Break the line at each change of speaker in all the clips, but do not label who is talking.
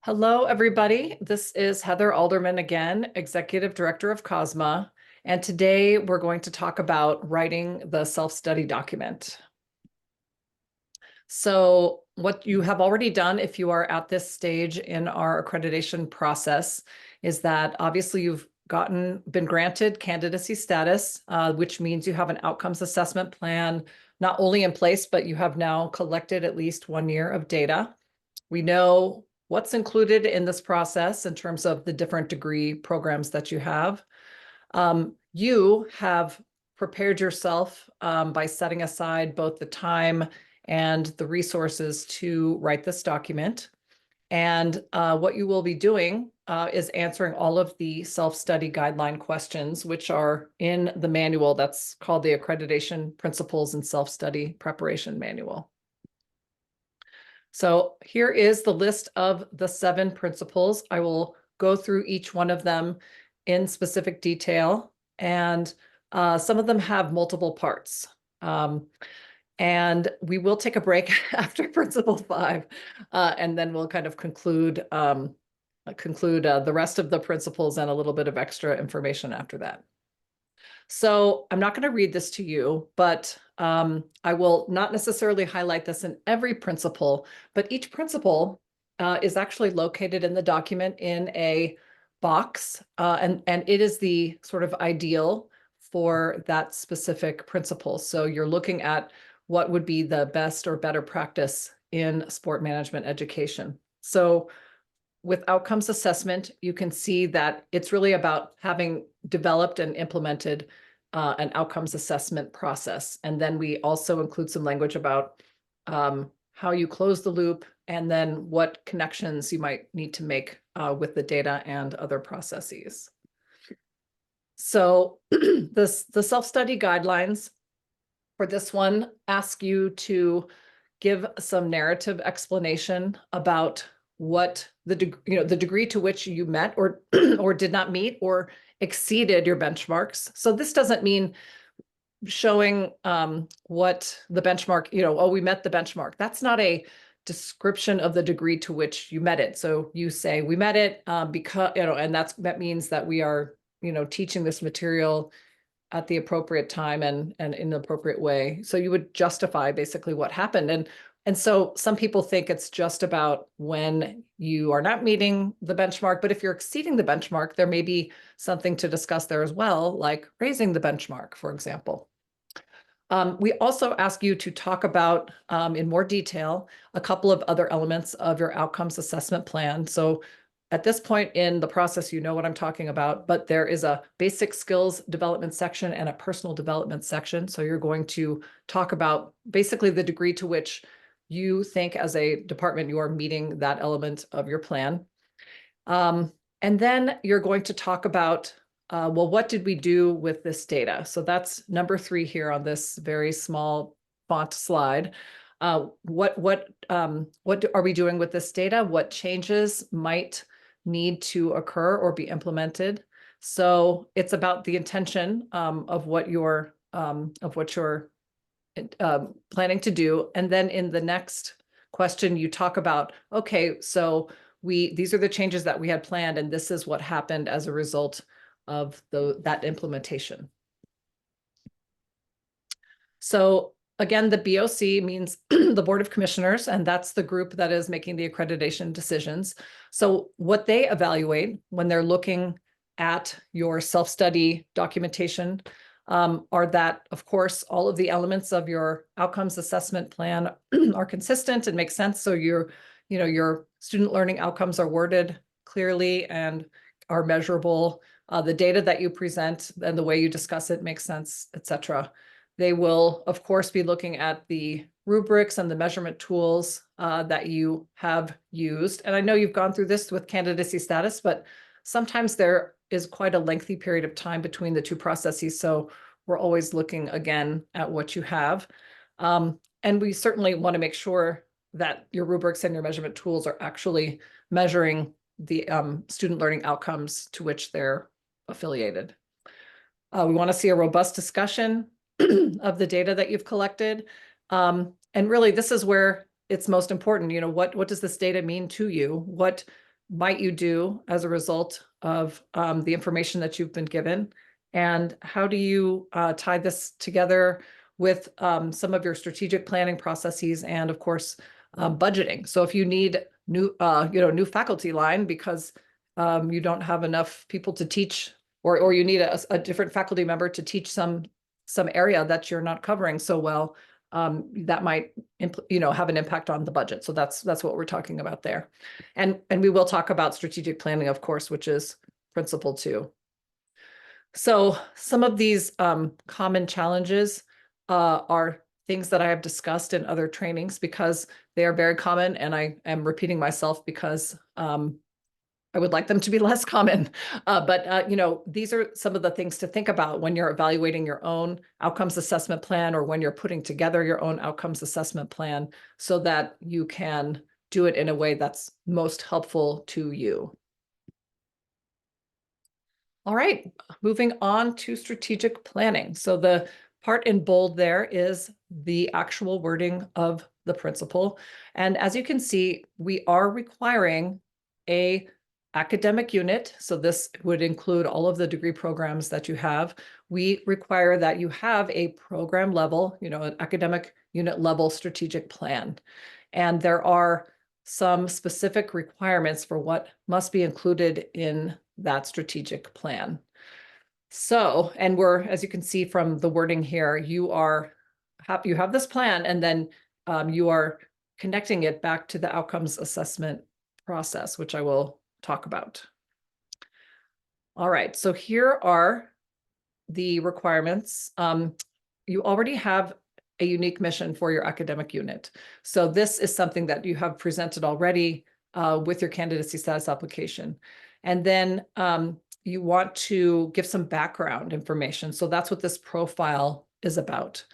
Hello, everybody. This is Heather Alderman again, Executive Director of COSMA. And today we're going to talk about writing the self-study document. So what you have already done, if you are at this stage in our accreditation process, is that obviously you've been granted candidacy status, which means you have an outcomes assessment plan, not only in place, but you have now collected at least 1 year of data. We know what's included in this process in terms of the different degree programs that you have. You have prepared yourself by setting aside both the time and the resources to write this document. And what you will be doing is answering all of the self-study guideline questions, which are in the manual that's called the Accreditation Principles and Self-Study Preparation Manual. So here is the list of the 7 principles. I will go through each one of them in specific detail, and some of them have multiple parts. And we will take a break after principle 5, and then we'll kind of conclude the rest of the principles and a little bit of extra information after that. So I'm not going to read this to you, but I will not necessarily highlight this in every principle, but each principle is actually located in the document in a box, and it is the sort of ideal for that specific principle. So you're looking at what would be the best or better practice in sport management education. So with outcomes assessment, you can see that it's really about having developed and implemented an outcomes assessment process. And then we also include some language about how you close the loop and then what connections you might need to make with the data and other processes. So the self-study guidelines for this one ask you to give some narrative explanation about what the degree to which you met or or did not meet or exceeded your benchmarks. So this doesn't mean showing what the benchmark, oh, we met the benchmark. That's not a description of the degree to which you met it. So you say we met it because, and that means that we are, teaching this material at the appropriate time and in the appropriate way. So you would justify basically what happened. And so some people think it's just about when you are not meeting the benchmark, but if you're exceeding the benchmark, there may be something to discuss there as well, like raising the benchmark, for example. We also ask you to talk about, in more detail, a couple of other elements of your outcomes assessment plan. So at this point in the process, you know what I'm talking about, but there is a basic skills development section and a personal development section. So you're going to talk about basically the degree to which you think as a department you are meeting that element of your plan. And then you're going to talk about, well, what did we do with this data? So that's number 3 here on this very small font slide. What are we doing with this data? What changes might need to occur or be implemented? So it's about the intention of what you're planning to do. And then in the next question, you talk about, okay, so these are the changes that we had planned, and this is what happened as a result of that implementation. So again, the BOC means the Board of Commissioners, and that's the group that is making the accreditation decisions. So what they evaluate when they're looking at your self-study documentation are that, of course, all of the elements of your outcomes assessment plan are consistent and make sense. So your student learning outcomes are worded clearly and are measurable. The data that you present and the way you discuss it makes sense, etc. They will, of course, be looking at the rubrics and the measurement tools that you have used. And I know you've gone through this with candidacy status, but sometimes there is quite a lengthy period of time between the 2 processes. So we're always looking again at what you have. And we certainly want to make sure that your rubrics and your measurement tools are actually measuring the student learning outcomes to which they're affiliated. We want to see a robust discussion of the data that you've collected. And really, this is where it's most important. What does this data mean to you? What might you do as a result of the information that you've been given? And how do you tie this together with some of your strategic planning processes and, of course, budgeting? So if you need new faculty line because you don't have enough people to teach, or you need a different faculty member to teach some area that you're not covering so well, that might have an impact on the budget. So that's what we're talking about there. And we will talk about strategic planning, of course, which is principle 2. So some of these common challenges are things that I have discussed in other trainings because they are very common, and I am repeating myself because I would like them to be less common. But these are some of the things to think about when you're evaluating your own outcomes assessment plan, or when you're putting together your own outcomes assessment plan, so that you can do it in a way that's most helpful to you. All right, moving on to strategic planning. So the part in bold there is the actual wording of the principle. And as you can see, we are requiring a academic unit. So this would include all of the degree programs that you have. We require that you have a program level, an academic unit level strategic plan. And there are some specific requirements for what must be included in that strategic plan. So, and as you can see from the wording here, you have this plan, and then you are connecting it back to the outcomes assessment process, which I will talk about. All right, so here are the requirements. You already have a unique mission for your academic unit. So this is something that you have presented already with your candidacy status application. And then you want to give some background information. So that's what this profile is about.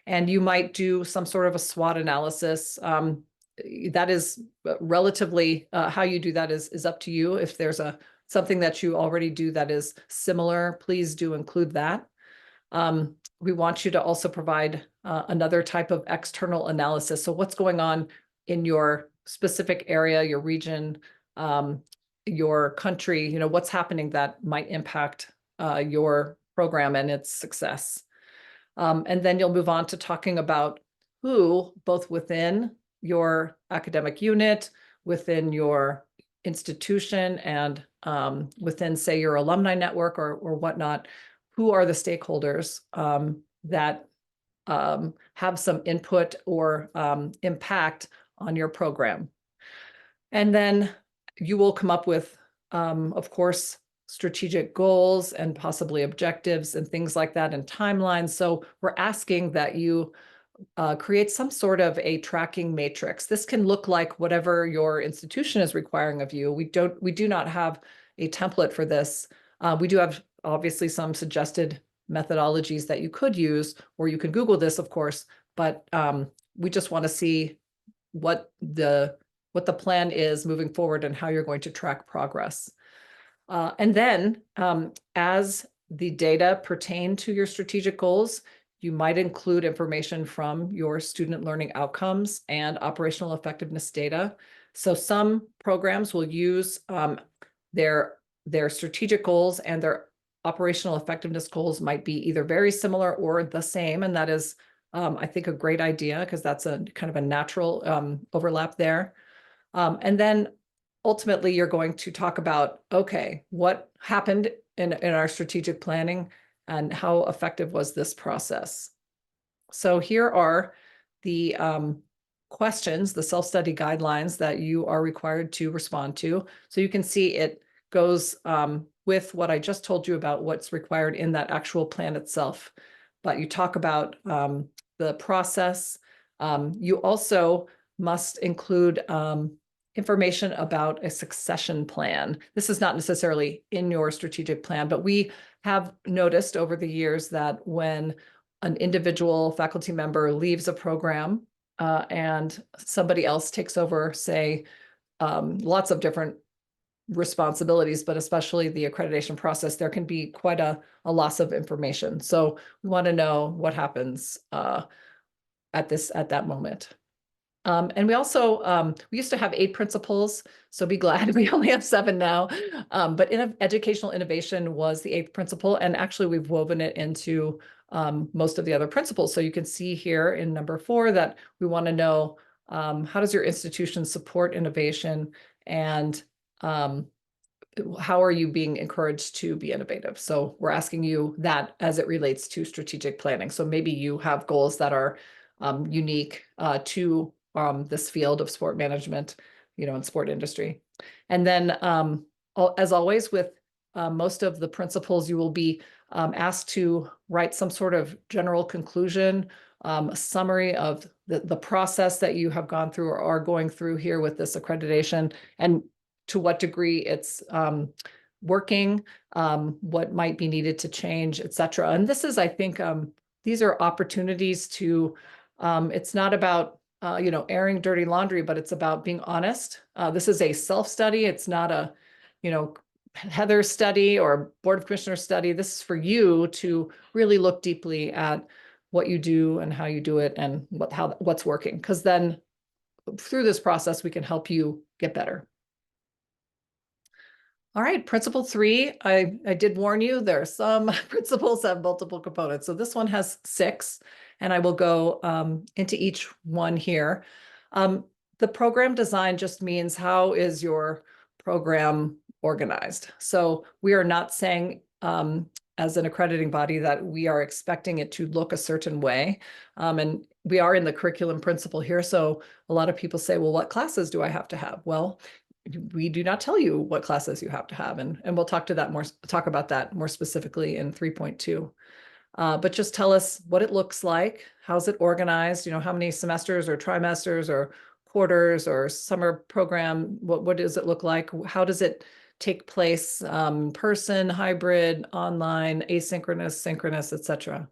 And you might do some sort of a SWOT analysis. That is relatively, how you do that is up to you. If there's something that you already do that is similar, please do include that. We want you to also provide another type of external analysis. So what's going on in your specific area, your region, your country, what's happening that might impact your program and its success. And then you'll move on to talking about who, both within your academic unit, within your institution, and within, say, your alumni network or whatnot, who are the stakeholders that have some input or impact on your program. And then you will come up with, of course, strategic goals and possibly objectives and things like that, and timelines. So we're asking that you create some sort of a tracking matrix. This can look like whatever your institution is requiring of you. We do not have a template for this. We do have obviously some suggested methodologies that you could use, or you can Google this, of course, but we just want to see what the plan is moving forward and how you're going to track progress. And then as the data pertain to your strategic goals, you might include information from your student learning outcomes and operational effectiveness data. So some programs will use their strategic goals, and their operational effectiveness goals might be either very similar or the same. And that is, I think, a great idea, because that's a kind of a natural overlap there. And then ultimately, you're going to talk about, okay, what happened in our strategic planning and how effective was this process? So here are the questions, the self-study guidelines that you are required to respond to. So you can see it goes with what I just told you about what's required in that actual plan itself. But you talk about the process. You also must include information about a succession plan. This is not necessarily in your strategic plan, but we have noticed over the years that when an individual faculty member leaves a program and somebody else takes over, say, lots of different responsibilities, but especially the accreditation process, there can be quite a loss of information. So we want to know what happens at that moment. And we also, we used to have 8 principles, so be glad we only have 7 now. But educational innovation was the 8th principle, and actually we've woven it into most of the other principles. So you can see here in number 4 that we want to know how does your institution support innovation, and how are you being encouraged to be innovative? So we're asking you that as it relates to strategic planning. So maybe you have goals that are unique to this field of sport management, and sport industry. And then, as always, with most of the principles, you will be asked to write some sort of general conclusion, a summary of the process that you have gone through or are going through here with this accreditation, and to what degree it's working, what might be needed to change, et cetera. And this is, I think, these are opportunities to, it's not about, airing dirty laundry, but it's about being honest. This is a self-study. It's not a, Heather study or Board of Commissioners study. This is for you to really look deeply at what you do and how you do it and what's working. Because then through this process, we can help you get better. All right, principle 3, I did warn you, there are some principles that have multiple components. So this one has 6, and I will go into each one here. The program design just means how is your program organized? So we are not saying as an accrediting body that we are expecting it to look a certain way. And we are in the curriculum principle here. So a lot of people say, well, what classes do I have to have? Well, we do not tell you what classes you have to have, and we'll talk about that more specifically in 3.2. But just tell us what it looks like, how's it organized, how many semesters or trimesters or quarters or summer program, what does it look like, how does it take place, person, hybrid, online, asynchronous, synchronous, etc.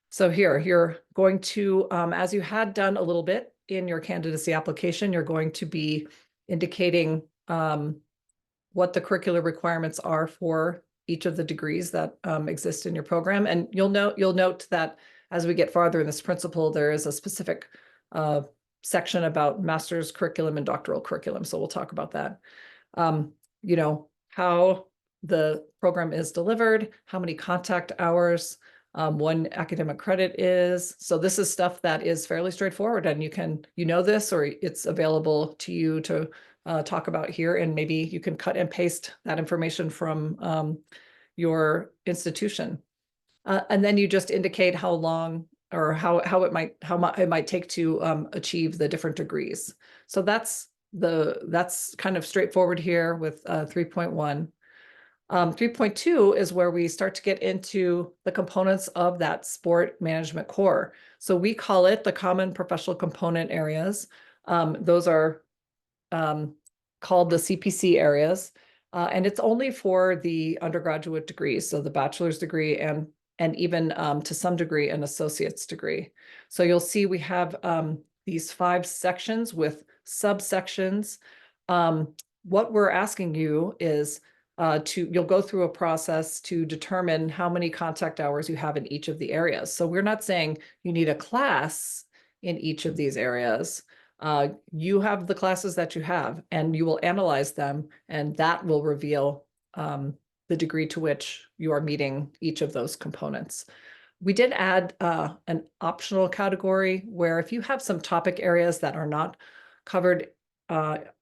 So here, you're going to, as you had done a little bit in your candidacy application, you're going to be indicating what the curricular requirements are for each of the degrees that exist in your program. And you'll note that as we get farther in this principle, there is a specific section about master's curriculum and doctoral curriculum. So we'll talk about that. How the program is delivered, how many contact hours, one academic credit is. So this is stuff that is fairly straightforward, and you know this, or it's available to you to talk about here, and maybe you can cut and paste that information from your institution. And then you just indicate how long or how it might take to achieve the different degrees. So that's kind of straightforward here with 3.1. 3.2 is where we start to get into the components of that sport management core. So we call it the common professional component areas. Those are called the CPC areas, and it's only for the undergraduate degrees, so the bachelor's degree and even to some degree an associate's degree. So you'll see we have these 5 sections with subsections. What we're asking you is you'll go through a process to determine how many contact hours you have in each of the areas. So we're not saying you need a class in each of these areas. You have the classes that you have, and you will analyze them, and that will reveal the degree to which you are meeting each of those components. We did add an optional category where if you have some topic areas that are not covered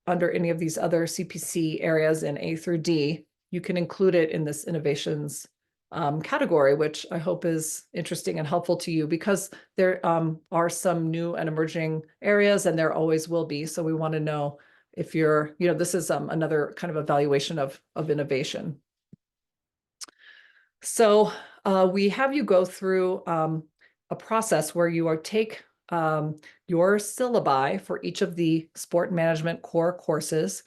under any of these other CPC areas in A through D, you can include it in this innovations category, which I hope is interesting and helpful to you, because there are some new and emerging areas, and there always will be. So we want to know if you're, this is another kind of evaluation of innovation. So we have you go through a process where you take your syllabi for each of the sport management core courses,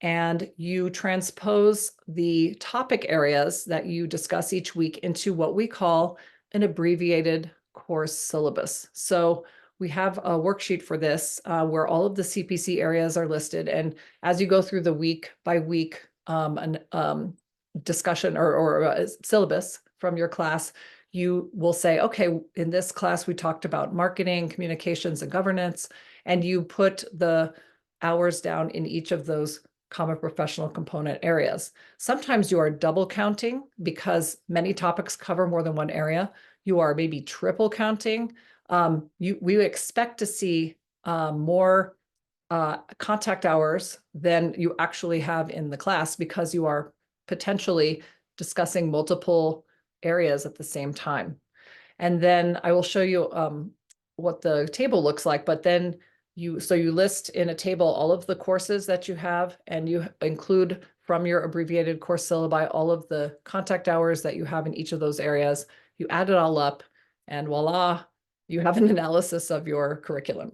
and you transpose the topic areas that you discuss each week into what we call an abbreviated course syllabus. So we have a worksheet for this where all of the CPC areas are listed, and as you go through the week by week discussion or syllabus from your class, you will say, okay, in this class, we talked about marketing, communications, and governance, and you put the hours down in each of those common professional component areas. Sometimes you are double counting because many topics cover more than one area. You are maybe triple counting. We expect to see more contact hours than you actually have in the class because you are potentially discussing multiple areas at the same time. And then I will show you what the table looks like, but then you list in a table all of the courses that you have, and you include from your abbreviated course syllabi all of the contact hours that you have in each of those areas. You add it all up, and voila, you have an analysis of your curriculum.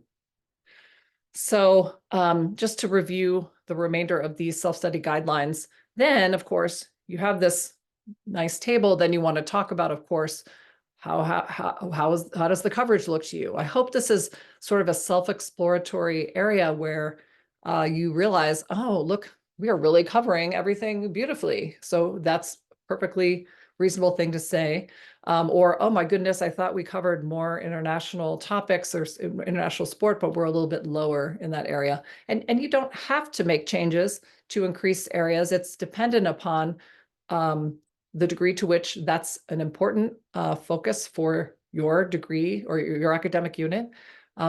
So just to review the remainder of these self-study guidelines, then of course you have this nice table. Then you want to talk about, of course, how does the coverage look to you? I hope this is sort of a self-exploratory area where you realize, oh, look, we are really covering everything beautifully. So that's perfectly reasonable thing to say. Or, oh my goodness, I thought we covered more international topics or international sport, but we're a little bit lower in that area. And you don't have to make changes to increase areas. It's dependent upon the degree to which that's an important focus for your degree or your academic unit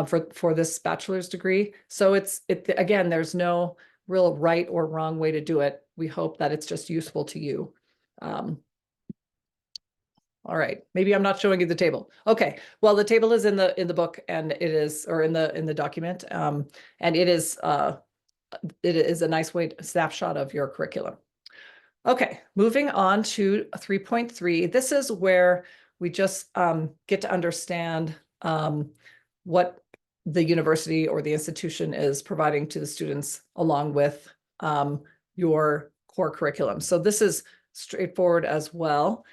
for this bachelor's degree. So again, there's no real right or wrong way to do it. We hope that it's just useful to you. All right, maybe I'm not showing you the table. Okay, well, the table is in the book, and it is, or in the document, and it is a nice snapshot of your curriculum. Okay, moving on to 3.3. This is where we just get to understand what the university or the institution is providing to the students along with your core curriculum. So this is straightforward as well.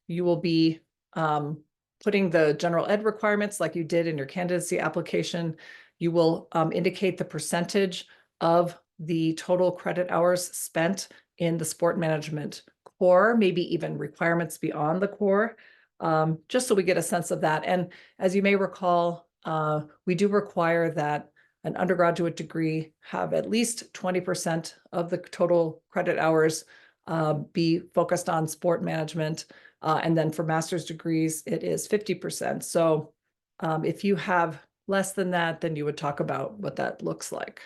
You will be putting the general ed requirements like you did in your candidacy application. You will indicate the percentage of the total credit hours spent in the sport management core, maybe even requirements beyond the core, just so we get a sense of that. And as you may recall, we do require that an undergraduate degree have at least 20% of the total credit hours be focused on sport management. And then for master's degrees, it is 50%. So if you have less than that, then you would talk about what that looks like.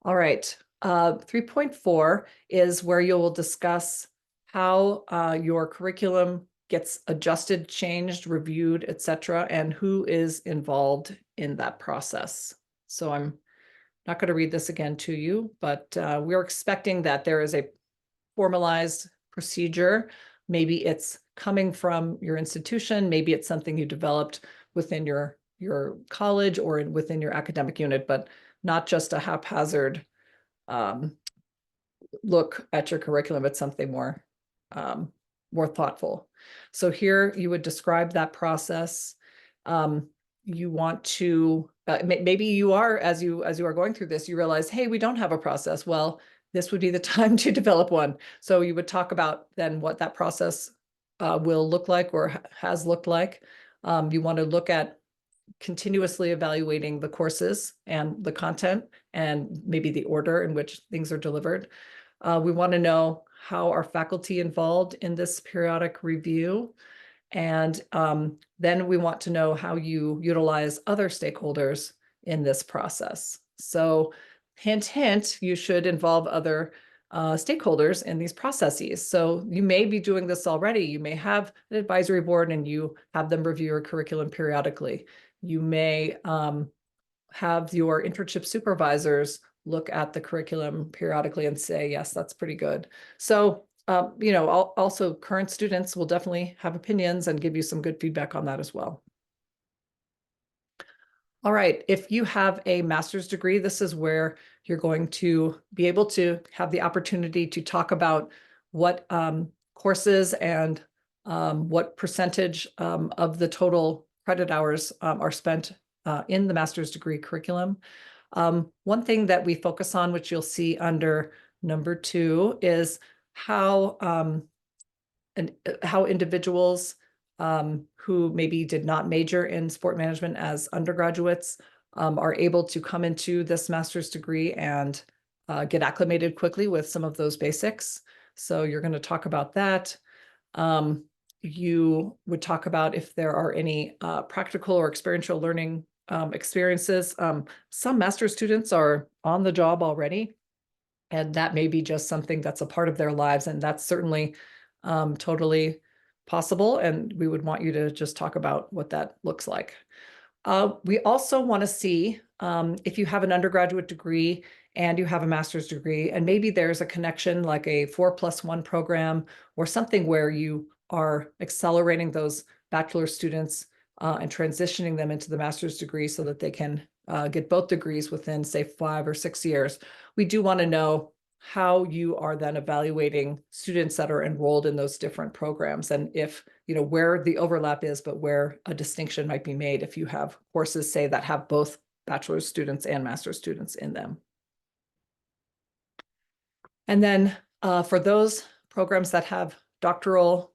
All right, 3.4 is where you will discuss how your curriculum gets adjusted, changed, reviewed, etc., and who is involved in that process. So I'm not going to read this again to you, but we're expecting that there is a formalized procedure. Maybe it's coming from your institution, maybe it's something you developed within your college or within your academic unit, but not just a haphazard look at your curriculum. It's something more thoughtful. So here you would describe that process. You want to maybe you are, as you are going through this, you realize, hey, we don't have a process. Well, this would be the time to develop one. So you would talk about then what that process will look like or has looked like. You want to look at continuously evaluating the courses and the content and maybe the order in which things are delivered. We want to know how are faculty involved in this periodic review. And then we want to know how you utilize other stakeholders in this process. So hint, hint, you should involve other stakeholders in these processes. So you may be doing this already. You may have an advisory board and you have them review your curriculum periodically. You may have your internship supervisors look at the curriculum periodically and say, yes, that's pretty good. So, you know, also current students will definitely have opinions and give you some good feedback on that as well. All right, if you have a master's degree, this is where you're going to be able to have the opportunity to talk about what courses and what percentage of the total credit hours are spent in the master's degree curriculum. One thing that we focus on, which you'll see under number 2, is how how individuals who maybe did not major in sport management as undergraduates are able to come into this master's degree and get acclimated quickly with some of those basics. So you're going to talk about that. You would talk about if there are any practical or experiential learning experiences. Some master's students are on the job already, and that may be just something that's a part of their lives, and that's certainly totally possible. And we would want you to just talk about what that looks like. We also want to see if you have an undergraduate degree and you have a master's degree, and maybe there's a connection like a 4+1 program or something where you are accelerating those bachelor students and transitioning them into the master's degree so that they can get both degrees within, say, 5 or 6 years. We do want to know how you are then evaluating students that are enrolled in those different programs, and if, where the overlap is, but where a distinction might be made if you have courses, say, that have both bachelor's students and master's students in them. And then for those programs that have doctoral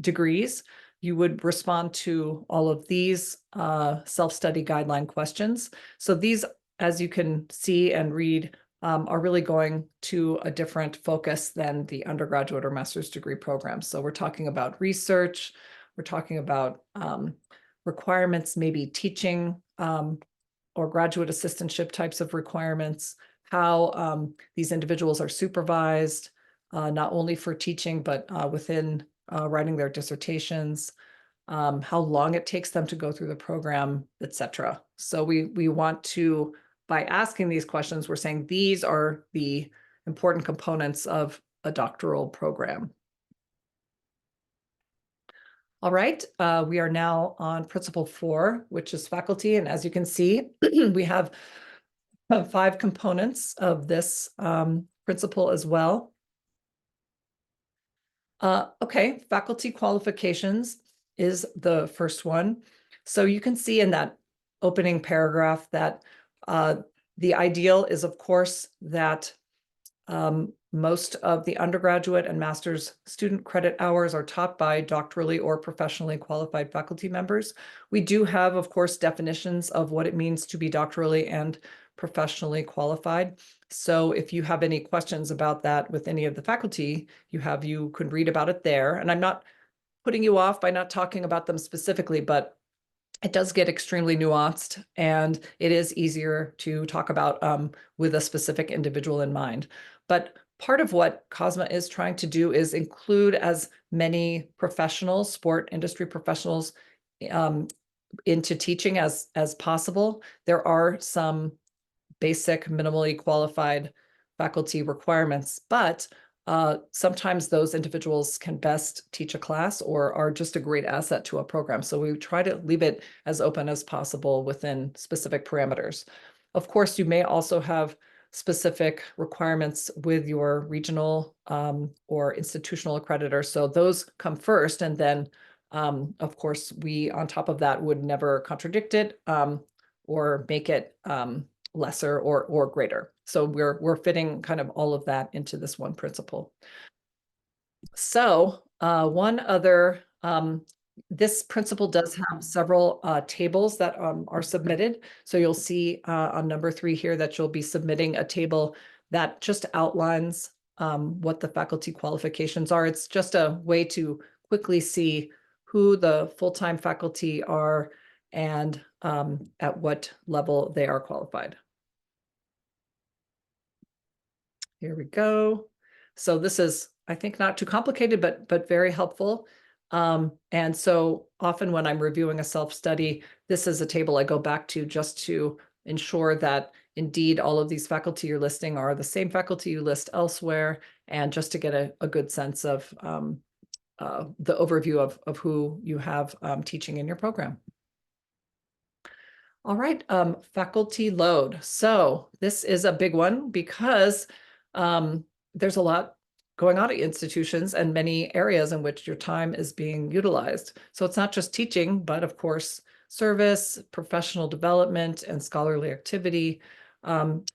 degrees, you would respond to all of these self-study guideline questions. So these, as you can see and read, are really going to a different focus than the undergraduate or master's degree programs. So we're talking about research, we're talking about requirements, maybe teaching or graduate assistantship types of requirements, how these individuals are supervised, not only for teaching, but within writing their dissertations, how long it takes them to go through the program, etc. So we want to, by asking these questions, we're saying these are the important components of a doctoral program. All right, we are now on principle 4, which is faculty. And as you can see, we have 5 components of this principle as well. Okay, faculty qualifications is the first one. So you can see in that opening paragraph that the ideal is, of course, that most of the undergraduate and master's student credit hours are taught by doctorally or professionally qualified faculty members. We do have, of course, definitions of what it means to be doctorally and professionally qualified. So if you have any questions about that with any of the faculty, you can read about it there. And I'm not putting you off by not talking about them specifically, but it does get extremely nuanced, and it is easier to talk about with a specific individual in mind. But part of what COSMA is trying to do is include as many professionals, sport industry professionals, into teaching as possible. There are some basic minimally qualified faculty requirements, but sometimes those individuals can best teach a class or are just a great asset to a program. So we try to leave it as open as possible within specific parameters. Of course, you may also have specific requirements with your regional or institutional accreditor. So those come first, and then of course, we on top of that would never contradict it or make it lesser or greater. So we're fitting kind of all of that into this one principle. So one other, this principle does have several tables that are submitted. So you'll see on number 3 here that you'll be submitting a table that just outlines what the faculty qualifications are. It's just a way to quickly see who the full-time faculty are and at what level they are qualified. Here we go. So this is, I think, not too complicated, but very helpful. And so often when I'm reviewing a self-study, this is a table I go back to just to ensure that indeed all of these faculty you're listing are the same faculty you list elsewhere, and just to get a good sense of the overview of who you have teaching in your program. All right, faculty load. So this is a big one because there's a lot going on at institutions and many areas in which your time is being utilized. So it's not just teaching, but of course, service, professional development, and scholarly activity.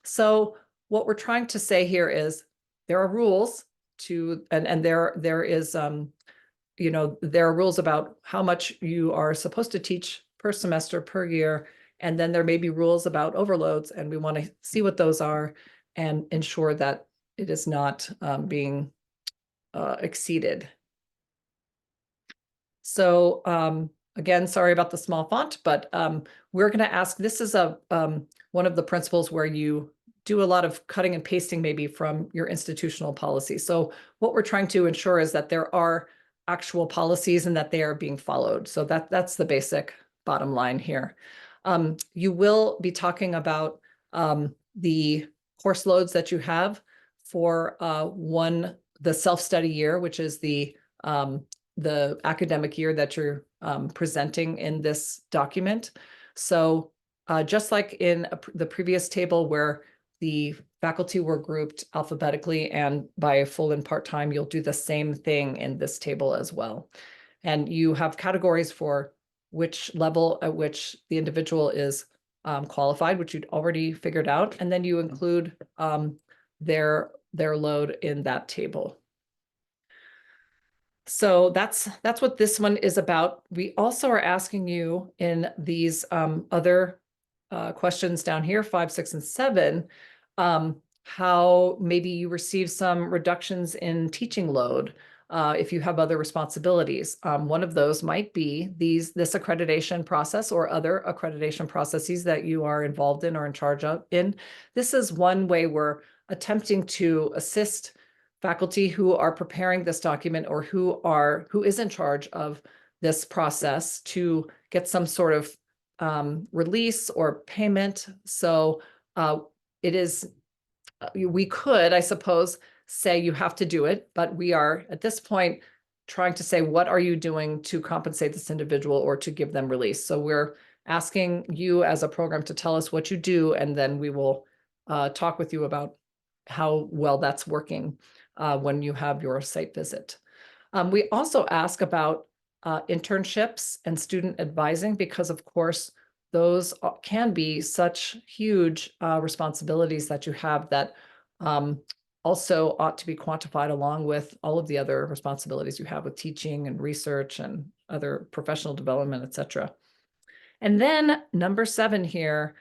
So what we're trying to say here is there are rules to, and there is, you know, there are rules about how much you are supposed to teach per semester, per year. And then there may be rules about overloads, and we want to see what those are and ensure that it is not being exceeded. So again, sorry about the small font, but we're going to ask, this is one of the principles where you do a lot of cutting and pasting maybe from your institutional policy. So what we're trying to ensure is that there are actual policies and that they are being followed. So that's the basic bottom line here. You will be talking about the course loads that you have for the self-study year, which is the academic year that you're presenting in this document. So just like in the previous table where the faculty were grouped alphabetically and by full and part-time, you'll do the same thing in this table as well. And you have categories for which level at which the individual is qualified, which you'd already figured out. And then you include their load in that table. So that's what this one is about. We also are asking you in these other questions down here, 5, 6, and 7, how maybe you receive some reductions in teaching load if you have other responsibilities. One of those might be this accreditation process or other accreditation processes that you are involved in or in charge of. This is one way we're attempting to assist faculty who are preparing this document or who is in charge of this process to get some sort of release or payment. So it is, we could, I suppose, say you have to do it, but we are at this point trying to say, what are you doing to compensate this individual or to give them release? So we're asking you as a program to tell us what you do, and then we will talk with you about how well that's working when you have your site visit. We also ask about internships and student advising, because of course, those can be such huge responsibilities that you have that also ought to be quantified along with all of the other responsibilities you have with teaching and research and other professional development, etc. And then number 7 here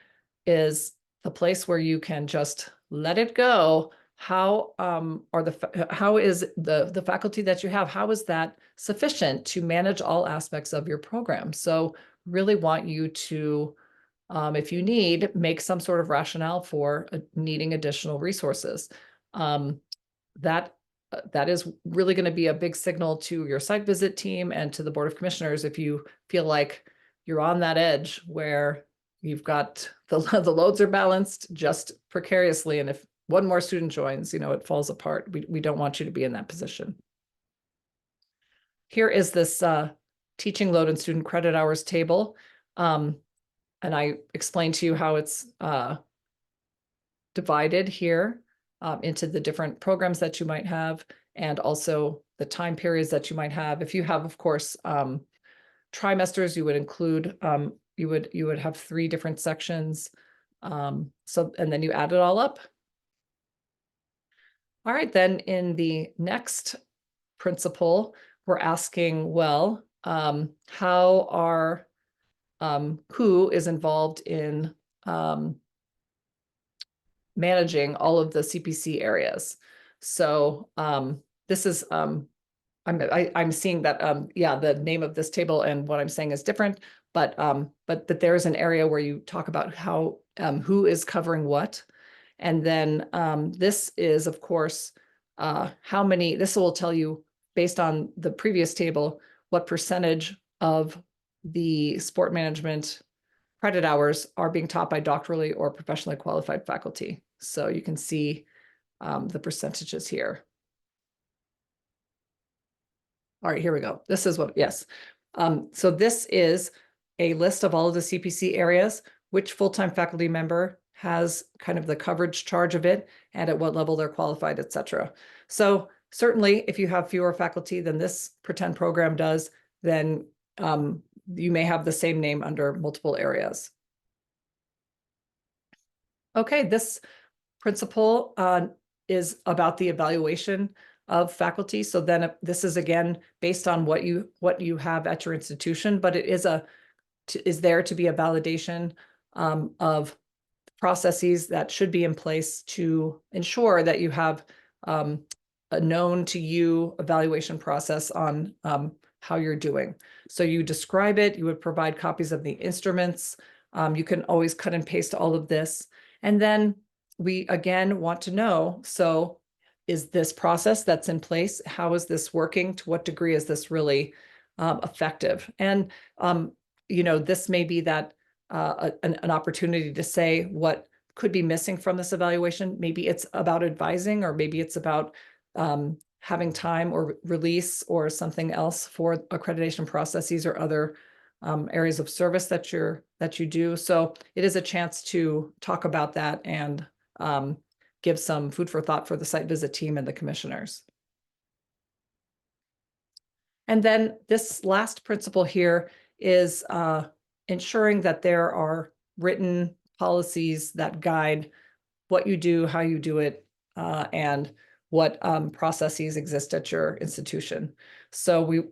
is the place where you can just let it go. How is the faculty that you have, how is that sufficient to manage all aspects of your program? So really want you to, if you need, make some sort of rationale for needing additional resources. That is really going to be a big signal to your site visit team and to the Board of Commissioners if you feel like you're on that edge where you've got the loads are balanced just precariously, and if one more student joins, it falls apart. We don't want you to be in that position. Here is this teaching load and student credit hours table. And I explained to you how it's divided here into the different programs that you might have, and also the time periods that you might have. If you have, of course, trimesters, you would include, you would have 3 different sections. And then you add it all up. All right, then in the next principle, we're asking, well, who is involved in managing all of the CPC areas? So this is, I'm seeing that, yeah, the name of this table and what I'm saying is different, but that there is an area where you talk about how, who is covering what. And then this is, of course, this will tell you, based on the previous table, what percentage of the sport management credit hours are being taught by doctorally or professionally qualified faculty. So you can see the percentages here. All right, here we go. This is what, yes. So this is a list of all of the CPC areas, which full-time faculty member has kind of the coverage charge of it, and at what level they're qualified, et cetera. So certainly, if you have fewer faculty than this pretend program does, then you may have the same name under multiple areas. Okay, this principle is about the evaluation of faculty. So then this is again based on what you have at your institution, but it is there to be a validation of processes that should be in place to ensure that you have a known to you evaluation process on how you're doing. So you describe it, you would provide copies of the instruments. You can always cut and paste all of this. And then we again want to know, so is this process that's in place, how is this working? To what degree is this really effective? And this may be that an opportunity to say what could be missing from this evaluation. Maybe it's about advising, or maybe it's about having time or release or something else for accreditation processes or other areas of service that you do. So it is a chance to talk about that and give some food for thought for the site visit team and the commissioners. And then this last principle here is ensuring that there are written policies that guide what you do, how you do it, and what processes exist at your institution. So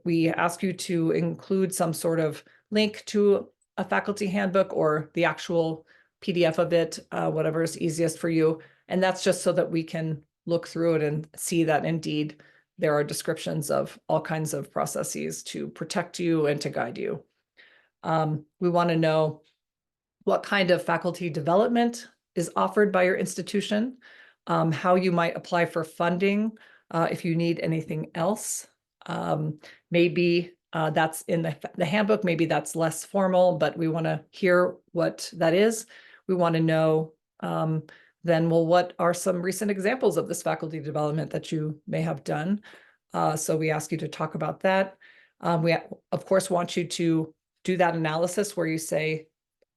we ask you to include some sort of link to a faculty handbook or the actual PDF of it, whatever is easiest for you. And that's just so that we can look through it and see that indeed there are descriptions of all kinds of processes to protect you and to guide you. We want to know what kind of faculty development is offered by your institution, how you might apply for funding if you need anything else. Maybe that's in the handbook, maybe that's less formal, but we want to hear what that is. We want to know then, well, what are some recent examples of this faculty development that you may have done? So we ask you to talk about that. We, of course, want you to do that analysis where you say,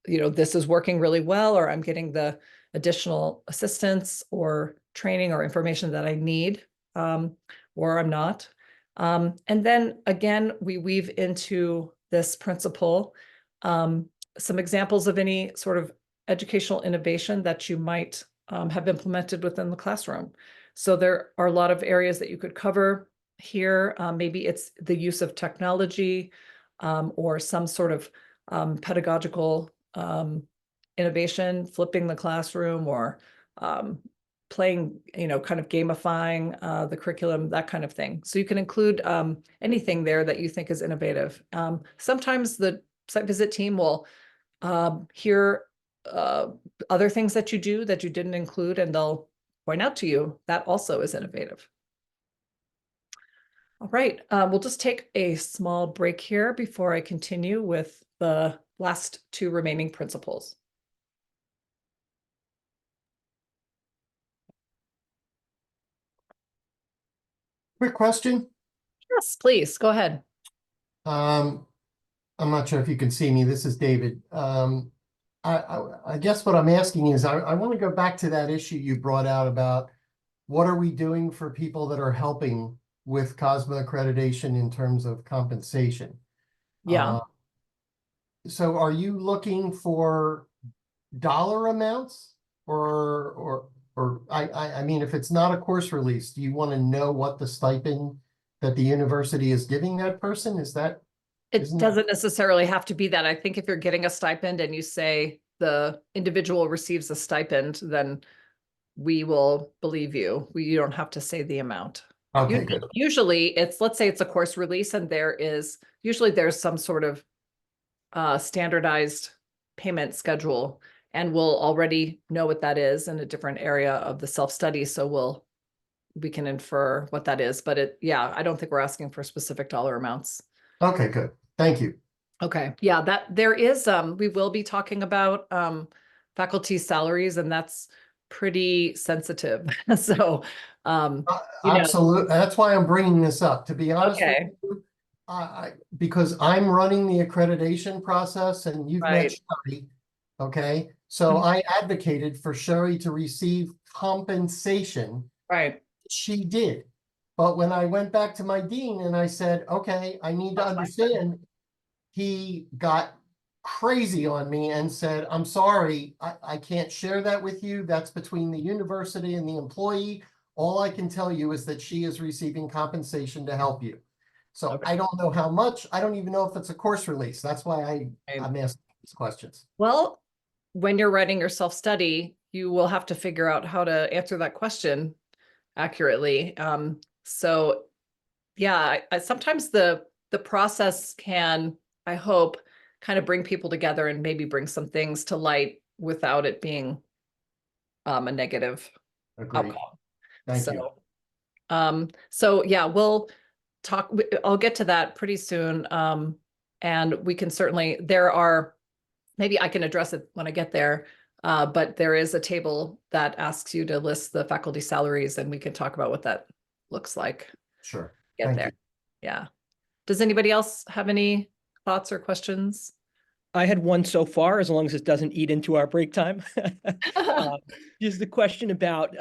this is working really well, or I'm getting the additional assistance or training or information that I need, or I'm not. And then again, we weave into this principle some examples of any sort of educational innovation that you might have implemented within the classroom. So there are a lot of areas that you could cover here. Maybe it's the use of technology or some sort of pedagogical innovation, flipping the classroom, or playing, kind of gamifying the curriculum, that kind of thing. So you can include anything there that you think is innovative. Sometimes the site visit team will hear other things that you do that you didn't include, and they'll point out to you that also is innovative. All right, we'll just take a small break here before I continue with the last two remaining principles.
Quick question.
Yes, please, go ahead.
I'm not sure if you can see me. This is David. I guess what I'm asking is I want to go back to that issue you brought out about what are we doing for people that are helping with COSMA accreditation in terms of compensation.
Yeah.
So are you looking for dollar amounts or I mean, if it's not a course release, do you want to know what the stipend that the university is giving that person?
It doesn't necessarily have to be that. I think if you're getting a stipend and you say the individual receives a stipend, then we will believe you. You don't have to say the amount.
Okay, good.
Usually let's say it's a course release, and there's some sort of standardized payment schedule, and we'll already know what that is in a different area of the self-study. So we can infer what that is, but I don't think we're asking for specific dollar amounts.
Okay, good. Thank you.
Okay. Yeah, that there is, we will be talking about faculty salaries, and that's pretty sensitive. So,
absolutely. That's why I'm bringing this up. To be honest with
okay.
you, because I'm running the accreditation process, and you've met
Right.
Sherry, okay? So
Mhm.
I advocated for Sherry to receive compensation.
Right.
She did. But when I went back to my dean and I said, okay, I need to understand, he got crazy on me and said, I'm sorry, I can't share that with you. That's between the university and the employee. All I can tell you is that she is receiving compensation to help you. So
Okay.
I don't know how much. I don't even know if it's a course release. That's why I'm asking these questions.
Well, when you're writing your self-study, you will have to figure out how to answer that question accurately. So yeah, sometimes the process can, I hope, kind of bring people together and maybe bring some things to light without it being a negative
Agreed.
outcome.
Thank you.
So yeah, we'll talk. I'll get to that pretty soon. And we can certainly, maybe I can address it when I get there. But there is a table that asks you to list the faculty salaries, and we can talk about what that looks like.
Sure.
Get
Thank
there.
you.
Yeah. Does anybody else have any thoughts or questions?
I had one so far, as long as it doesn't eat into our break time. Just the question about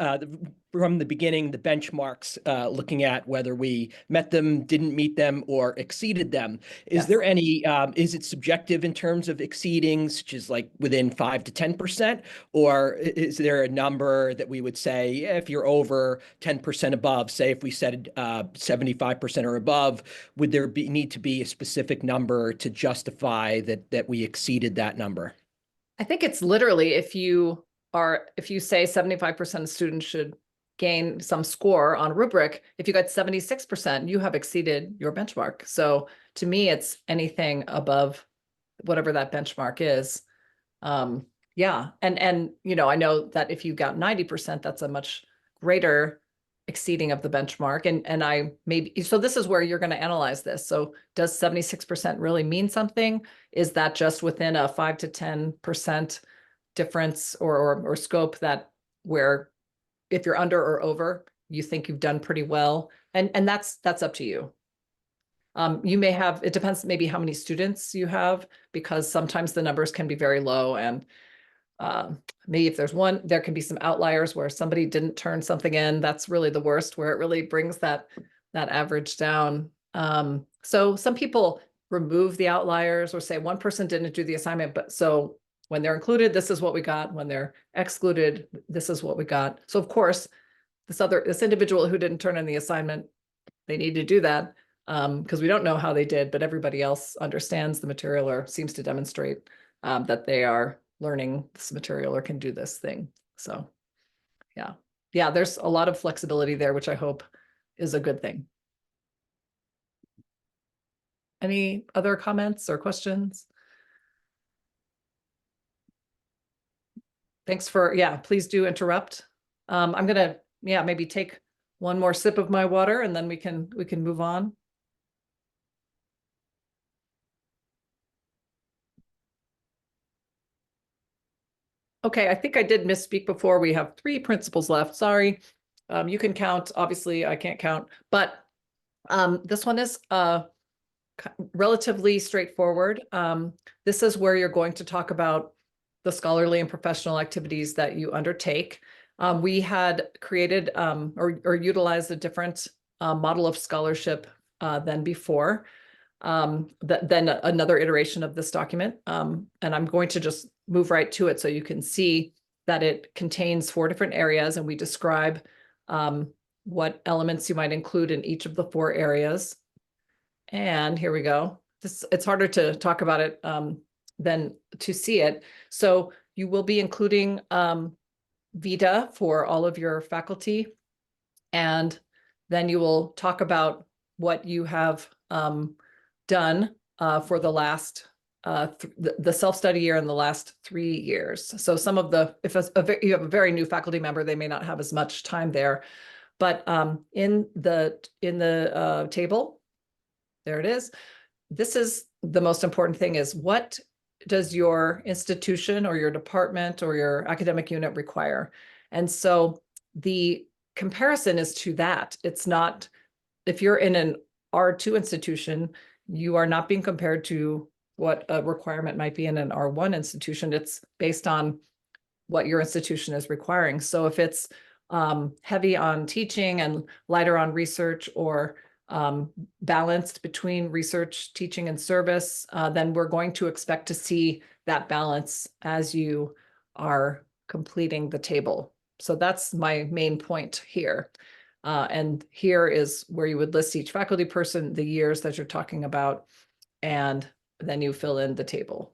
from the beginning, the benchmarks, looking at whether we met them, didn't meet them, or exceeded them. Is
Yes.
there any, is it subjective in terms of exceeding, such as like within 5 to 10%? Or is there a number that we would say, yeah, if you're over 10% above, say if we said 75% or above, would there need to be a specific number to justify that we exceeded that number?
I think it's literally if you say 75% of students should gain some score on rubric, if you got 76%, you have exceeded your benchmark. So to me, it's anything above whatever that benchmark is. Yeah. And I know that if you got 90%, that's a much greater exceeding of the benchmark. And I maybe, so this is where you're going to analyze this. So does 76% really mean something? Is that just within a 5 to 10% difference or scope that where if you're under or over, you think you've done pretty well? And that's up to you. You may have, it depends maybe how many students you have, because sometimes the numbers can be very low, and maybe if there's one, there can be some outliers where somebody didn't turn something in. That's really the worst, where it really brings that average down. So some people remove the outliers or say one person didn't do the assignment, but so when they're included, this is what we got. When they're excluded, this is what we got. So of course, this individual who didn't turn in the assignment, they need to do that, because we don't know how they did, but everybody else understands the material or seems to demonstrate that they are learning this material or can do this thing. So yeah, there's a lot of flexibility there, which I hope is a good thing. Any other comments or questions? Thanks for, please do interrupt. I'm gonna, maybe take one more sip of my water and then we can move on. Okay, I think I did misspeak before. We have 3 principles left. Sorry. You can count. Obviously, I can't count, but this one is relatively straightforward. This is where you're going to talk about the scholarly and professional activities that you undertake. We had created or utilized a different model of scholarship than before. Then another iteration of this document. And I'm going to just move right to it so you can see that it contains 4 different areas, and we describe what elements you might include in each of the 4 areas. And here we go. It's harder to talk about it than to see it. So you will be including Vita for all of your faculty. And then you will talk about what you have done for the last the self-study year in the last 3 years. So some of the, if you have a very new faculty member, they may not have as much time there. But in the table, there it is. This is the most important thing, is what does your institution or your department or your academic unit require? And so the comparison is to that. It's not, if you're in an R2 institution, you are not being compared to what a requirement might be in an R1 institution. It's based on what your institution is requiring. So if it's heavy on teaching and lighter on research, or balanced between research, teaching, and service, then we're going to expect to see that balance as you are completing the table. So that's my main point here. And here is where you would list each faculty person, the years that you're talking about, and then you fill in the table.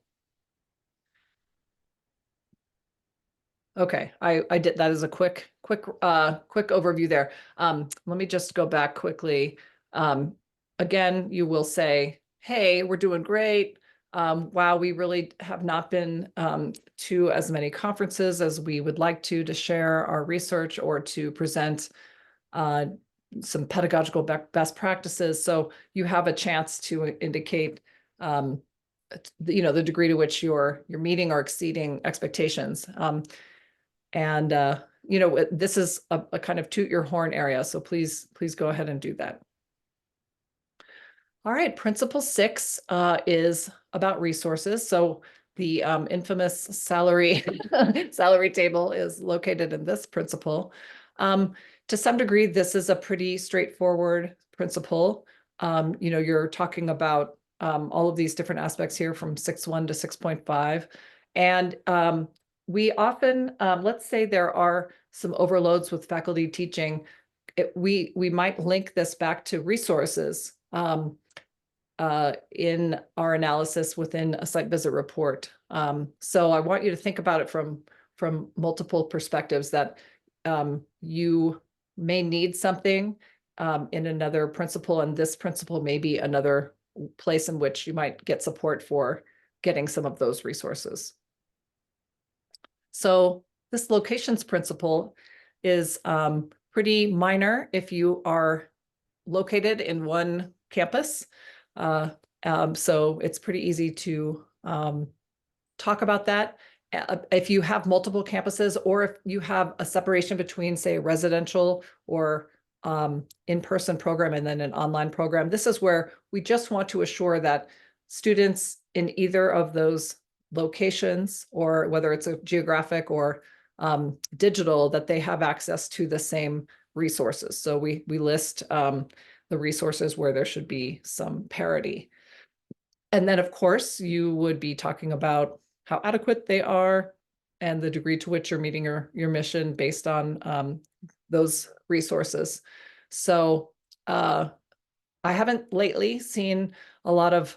Okay, I did that as a quick overview there. Let me just go back quickly. Again, you will say, hey, we're doing great. Wow, we really have not been to as many conferences as we would like to share our research or to present some pedagogical best practices. So you have a chance to indicate the degree to which you're meeting or exceeding expectations. This is a kind of toot your horn area. So please go ahead and do that. All right, principle 6 is about resources. So the infamous salary table is located in this principle. To some degree, this is a pretty straightforward principle. You're talking about all of these different aspects here from 6.1 to 6.5. And we often, let's say there are some overloads with faculty teaching, we might link this back to resources in our analysis within a site visit report. So I want you to think about it from multiple perspectives, that you may need something in another principle, and this principle may be another place in which you might get support for getting some of those resources. So this locations principle is pretty minor if you are located in one campus. So it's pretty easy to talk about that. If you have multiple campuses, or if you have a separation between, say, a residential or in-person program and then an online program, this is where we just want to assure that students in either of those locations, or whether it's a geographic or digital, that they have access to the same resources. So we list the resources where there should be some parity. And then, of course, you would be talking about how adequate they are and the degree to which you're meeting your mission based on those resources. So I haven't lately seen a lot of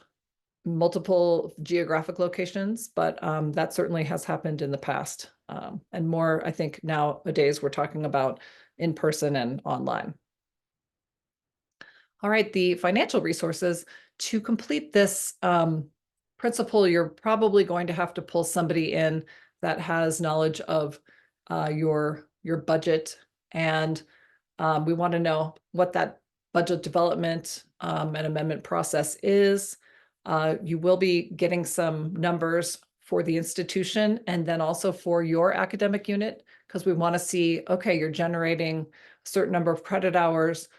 multiple geographic locations, but that certainly has happened in the past. And more, I think nowadays we're talking about in person and online. All right, the financial resources. To complete this principle, you're probably going to have to pull somebody in that has knowledge of your budget, and we want to know what that budget development and amendment process is. You will be getting some numbers for the institution and then also for your academic unit, because we want to see, okay, you're generating a certain number of credit hours.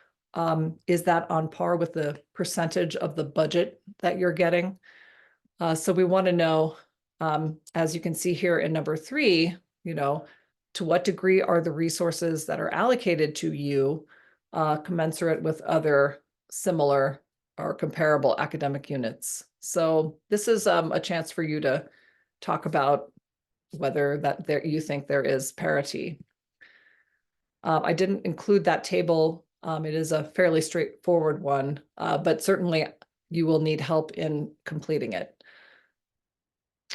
Is that on par with the percentage of the budget that you're getting? So we want to know, as you can see here in number 3, to what degree are the resources that are allocated to you commensurate with other similar or comparable academic units. So this is a chance for you to talk about whether you think there is parity. I didn't include that table. It is a fairly straightforward one, but certainly you will need help in completing it.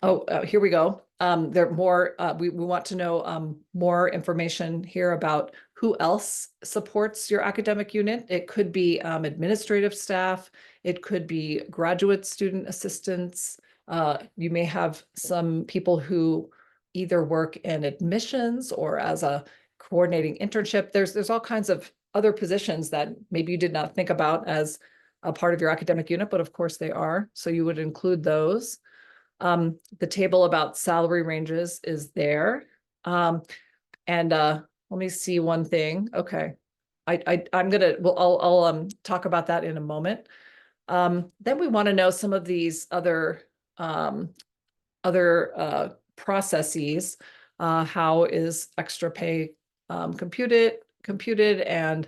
Oh, here we go. There are more. We want to know more information here about who else supports your academic unit. It could be administrative staff. It could be graduate student assistants. You may have some people who either work in admissions or as a coordinating internship. There's all kinds of other positions that maybe you did not think about as a part of your academic unit, but of course they are. So you would include those. The table about salary ranges is there. And let me see one thing. Okay. I'll talk about that in a moment. Then we want to know some of these other processes. How is extra pay computed, and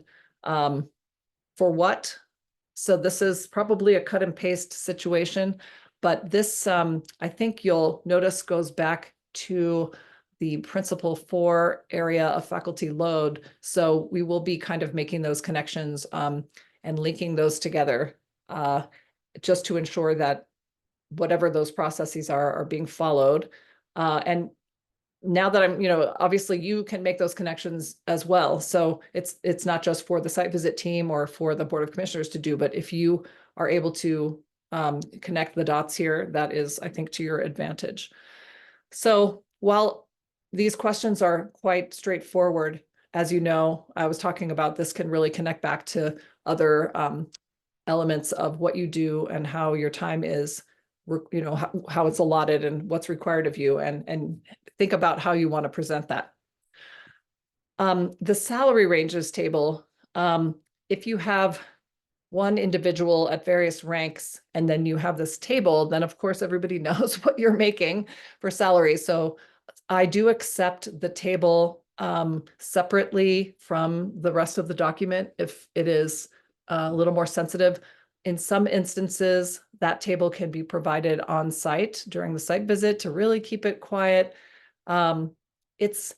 for what? So this is probably a cut and paste situation, but this, I think you'll notice, goes back to the principal 4 area of faculty load. So we will be kind of making those connections and linking those together just to ensure that whatever those processes are being followed. And now that I'm, obviously you can make those connections as well. So it's not just for the site visit team or for the Board of Commissioners to do, but if you are able to connect the dots here, that is, I think, to your advantage. So while these questions are quite straightforward, as you know, I was talking about, this can really connect back to other elements of what you do and how your time is, how it's allotted and what's required of you, and think about how you want to present that. The salary ranges table, if you have one individual at various ranks and then you have this table, then of course everybody knows what you're making for salary. So I do accept the table separately from the rest of the document if it is a little more sensitive. In some instances, that table can be provided on site during the site visit to really keep it quiet. This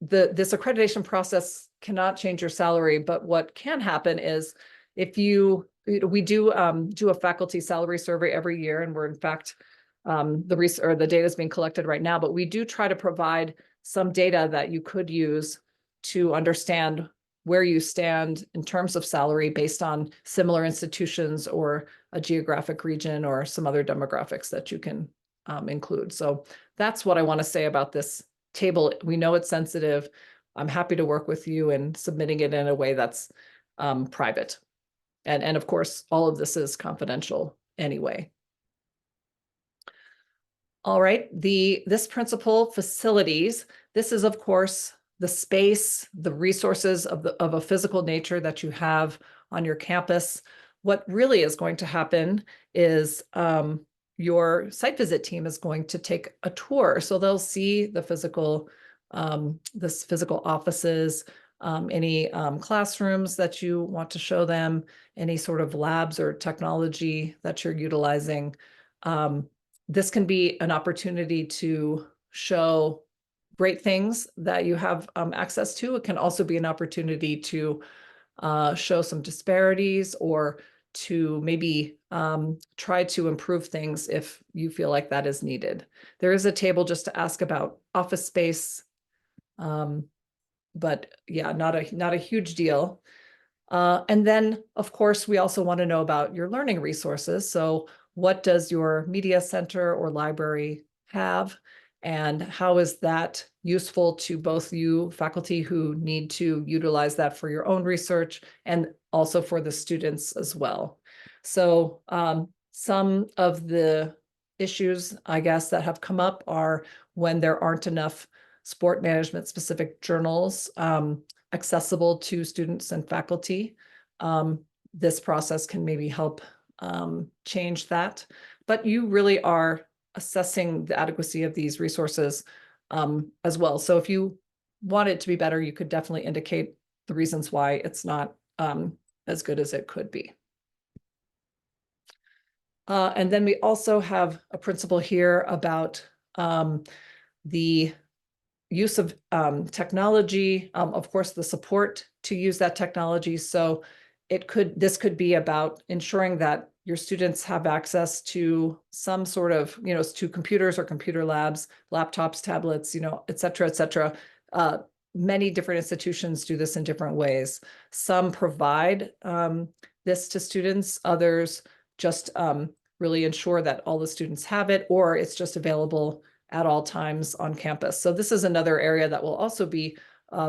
accreditation process cannot change your salary, but what can happen is if we do a faculty salary survey every year, and we're in fact the data is being collected right now, but we do try to provide some data that you could use to understand where you stand in terms of salary based on similar institutions or a geographic region or some other demographics that you can include. So that's what I want to say about this table. We know it's sensitive. I'm happy to work with you in submitting it in a way that's private. And of course, all of this is confidential anyway. All right, this principle, facilities, this is of course the space, the resources of a physical nature that you have on your campus. What really is going to happen is your site visit team is going to take a tour. So they'll see the physical offices, any classrooms that you want to show them, any sort of labs or technology that you're utilizing. This can be an opportunity to show great things that you have access to. It can also be an opportunity to show some disparities or to maybe try to improve things if you feel like that is needed. There is a table just to ask about office space, but yeah, not a huge deal. And then, of course, we also want to know about your learning resources. So what does your media center or library have? And how is that useful to both you faculty who need to utilize that for your own research and also for the students as well? So some of the issues, I guess, that have come up are when there aren't enough sport management specific journals accessible to students and faculty. This process can maybe help change that, but you really are assessing the adequacy of these resources as well. So if you want it to be better, you could definitely indicate the reasons why it's not as good as it could be. And then we also have a principle here about the use of technology, of course, the support to use that technology. So this could be about ensuring that your students have access to some sort of, to computers or computer labs, laptops, tablets, et cetera, et cetera. Many different institutions do this in different ways. Some provide this to students, others just really ensure that all the students have it, or it's just available at all times on campus. So this is another area that will also be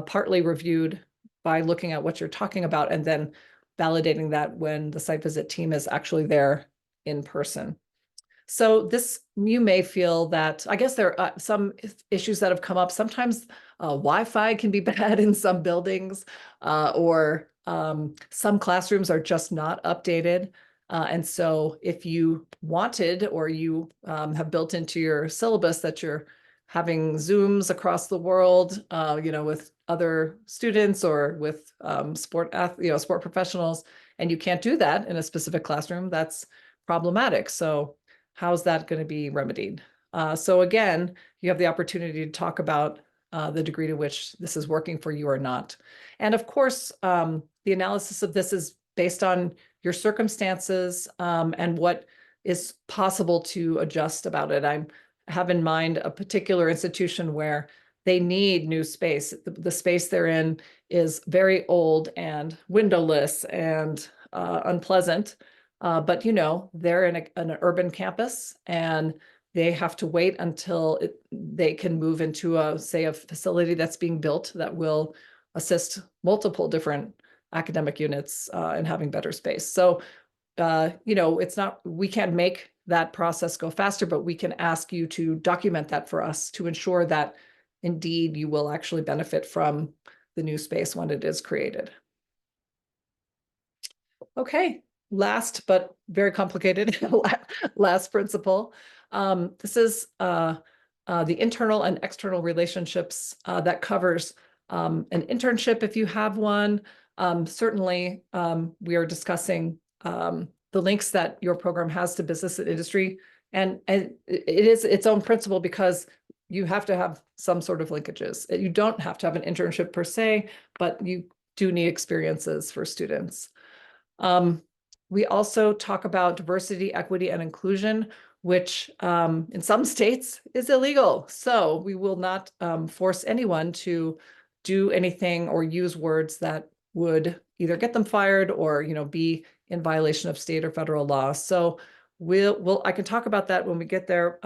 partly reviewed by looking at what you're talking about and then validating that when the site visit team is actually there in person. So this, you may feel that, I guess there are some issues that have come up. Sometimes Wi-Fi can be bad in some buildings, or some classrooms are just not updated. And so if you wanted, or you have built into your syllabus that you're having Zooms across the world, with other students or with sport professionals, and you can't do that in a specific classroom, that's problematic. So how's that going to be remedied? So again, you have the opportunity to talk about the degree to which this is working for you or not. And of course, the analysis of this is based on your circumstances and what is possible to adjust about it. I have in mind a particular institution where they need new space. The space they're in is very old and windowless and unpleasant. But they're in an urban campus, and they have to wait until they can move into a facility that's being built that will assist multiple different academic units in having better space. So, we can't make that process go faster, but we can ask you to document that for us to ensure that indeed you will actually benefit from the new space when it is created. Okay, last but very complicated, last principle. This is the internal and external relationships that covers an internship if you have one. Certainly, we are discussing the links that your program has to business and industry, and it is its own principle because you have to have some sort of linkages. You don't have to have an internship per se, but you do need experiences for students. We also talk about diversity, equity, and inclusion, which in some states is illegal. So we will not force anyone to do anything or use words that would either get them fired or be in violation of state or federal law. So I can talk about that when we get there.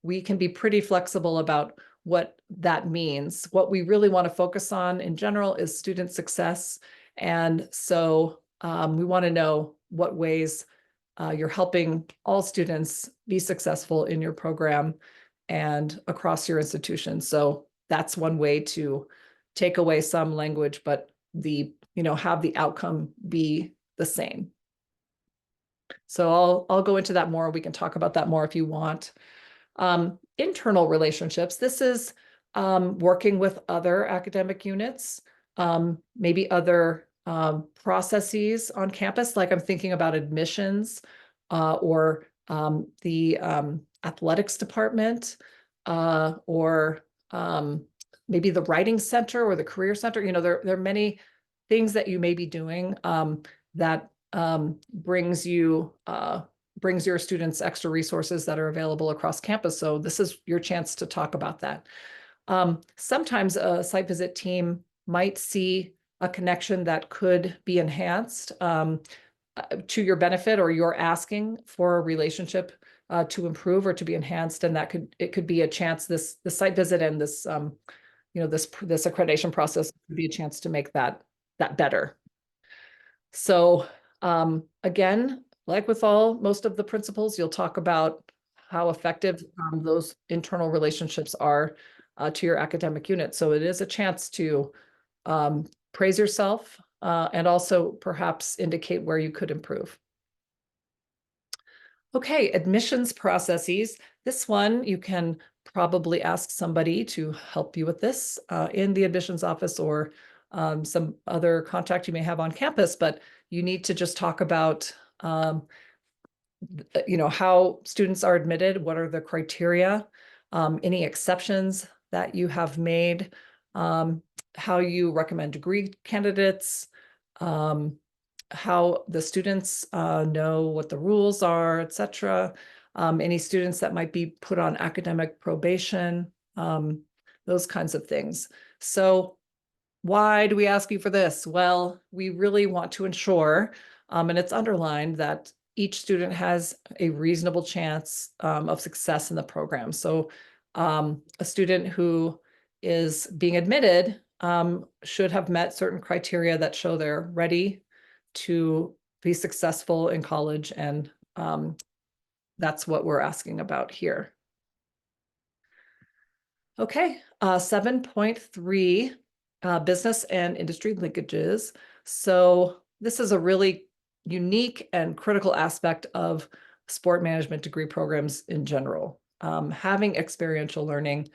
We can be pretty flexible about what that means. What we really want to focus on in general is student success. And so we want to know what ways you're helping all students be successful in your program and across your institution. So that's one way to take away some language, but have the outcome be the same. So I'll go into that more. We can talk about that more if you want. Internal relationships. This is working with other academic units, maybe other processes on campus, like I'm thinking about admissions or the athletics department or maybe the writing center or the career center. There are many things that you may be doing that brings your students extra resources that are available across campus. So this is your chance to talk about that. Sometimes a site visit team might see a connection that could be enhanced to your benefit, or you're asking for a relationship to improve or to be enhanced, and it could be a chance. The site visit and this this accreditation process could be a chance to make that better. So again, like with most of the principles, you'll talk about how effective those internal relationships are to your academic unit. So it is a chance to praise yourself and also perhaps indicate where you could improve. Okay, admissions processes. This one, you can probably ask somebody to help you with this in the admissions office or some other contact you may have on campus, but you need to just talk about how students are admitted, what are the criteria, any exceptions that you have made, how you recommend degree candidates, how the students know what the rules are, etc. Any students that might be put on academic probation, those kinds of things. So why do we ask you for this? Well, we really want to ensure, and it's underlined, that each student has a reasonable chance of success in the program. So a student who is being admitted should have met certain criteria that show they're ready to be successful in college, and that's what we're asking about here. Okay, 7.3, business and industry linkages. So this is a really unique and critical aspect of sport management degree programs in general. Having experiential learning,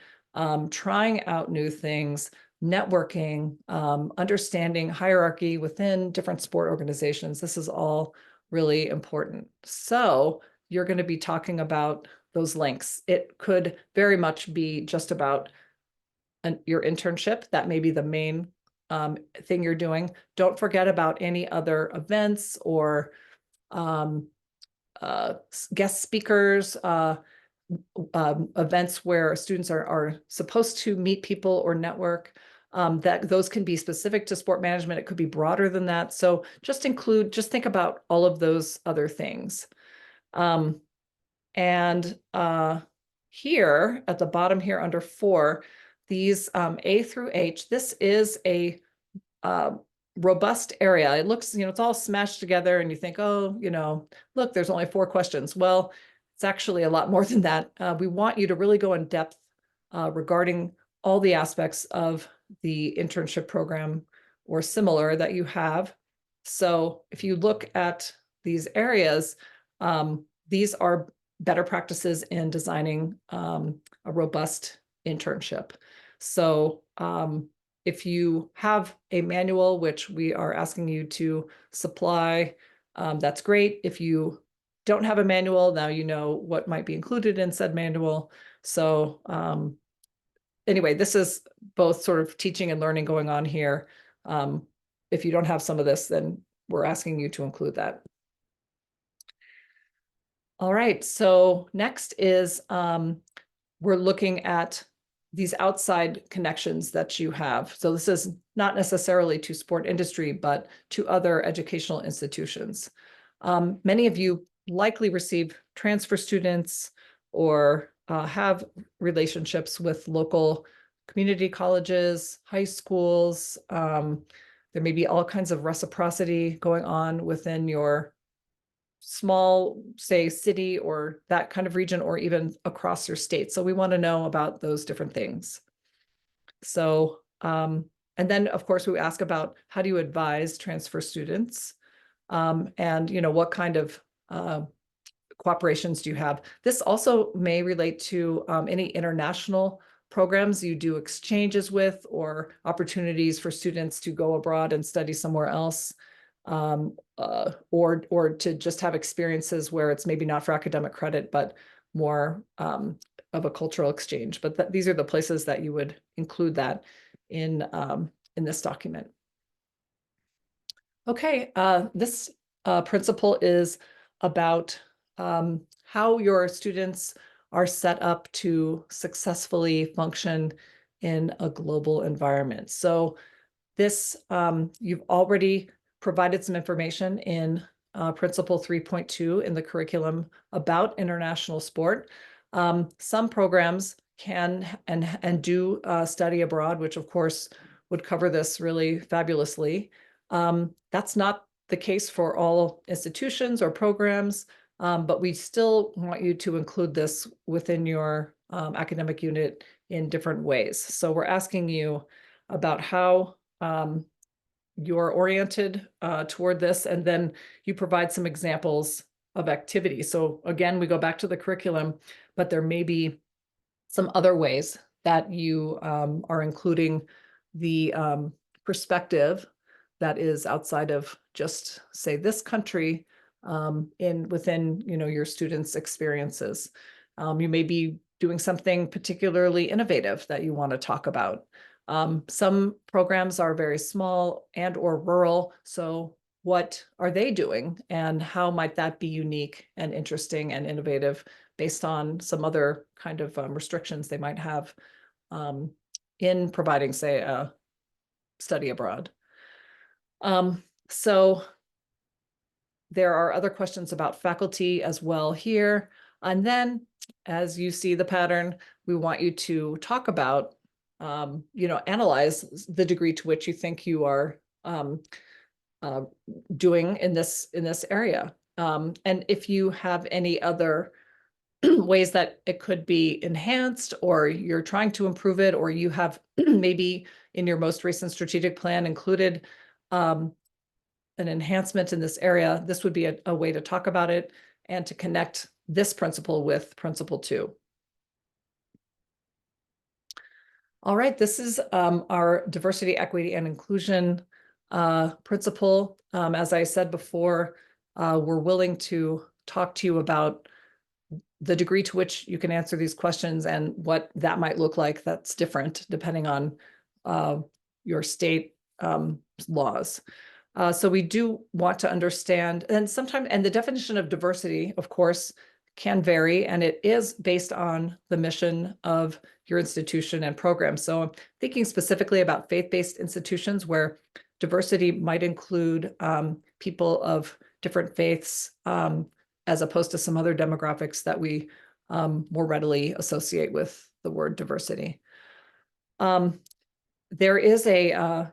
trying out new things, networking, understanding hierarchy within different sport organizations. This is all really important. So you're going to be talking about those links. It could very much be just about your internship. That may be the main thing you're doing. Don't forget about any other events or guest speakers, events where students are supposed to meet people or network. That those can be specific to sport management. It could be broader than that. So just think about all of those other things. And here at the bottom here under 4, these A through H, this is a robust area. It looks, it's all smashed together and you think, oh, look, there's only 4 questions. Well, it's actually a lot more than that. We want you to really go in depth regarding all the aspects of the internship program or similar that you have. So if you look at these areas, these are better practices in designing a robust internship. So if you have a manual, which we are asking you to supply, that's great. If you don't have a manual, now you know what might be included in said manual. So anyway, this is both sort of teaching and learning going on here. If you don't have some of this, then we're asking you to include that. All right, so next is we're looking at these outside connections that you have. So this is not necessarily to sport industry, but to other educational institutions. Many of you likely receive transfer students or have relationships with local community colleges, high schools. There may be all kinds of reciprocity going on within your small, say, city or that kind of region, or even across your state. So we want to know about those different things. So, and then of course we ask about how do you advise transfer students? And what kind of cooperations do you have? This also may relate to any international programs you do exchanges with, or opportunities for students to go abroad and study somewhere else. Or to just have experiences where it's maybe not for academic credit, but more of a cultural exchange. But these are the places that you would include that in this document. Okay, this principle is about how your students are set up to successfully function in a global environment. So this, you've already provided some information in Principle 3.2 in the curriculum about international sport. Some programs can and do study abroad, which of course would cover this really fabulously. That's not the case for all institutions or programs, but we still want you to include this within your academic unit in different ways. So we're asking you about how you're oriented toward this, and then you provide some examples of activities. So again, we go back to the curriculum, but there may be some other ways that you are including the perspective that is outside of just, say, this country within your students' experiences. You may be doing something particularly innovative that you want to talk about. Some programs are very small and or rural. So what are they doing, and how might that be unique and interesting and innovative based on some other kind of restrictions they might have in providing, say, a study abroad. So there are other questions about faculty as well here. And then, as you see the pattern, we want you to talk about analyze the degree to which you think you are doing in this area. And if you have any other ways that it could be enhanced, or you're trying to improve it, or you have maybe in your most recent strategic plan included an enhancement in this area, this would be a way to talk about it and to connect this principle with Principle 2. All right, this is our diversity, equity, and inclusion principle. As I said before, we're willing to talk to you about the degree to which you can answer these questions and what that might look like, that's different depending on your state laws. So we do want to understand, and sometimes, and the definition of diversity, of course, can vary, and it is based on the mission of your institution and program. So I'm thinking specifically about faith-based institutions where diversity might include people of different faiths, as opposed to some other demographics that we more readily associate with the word diversity. There is a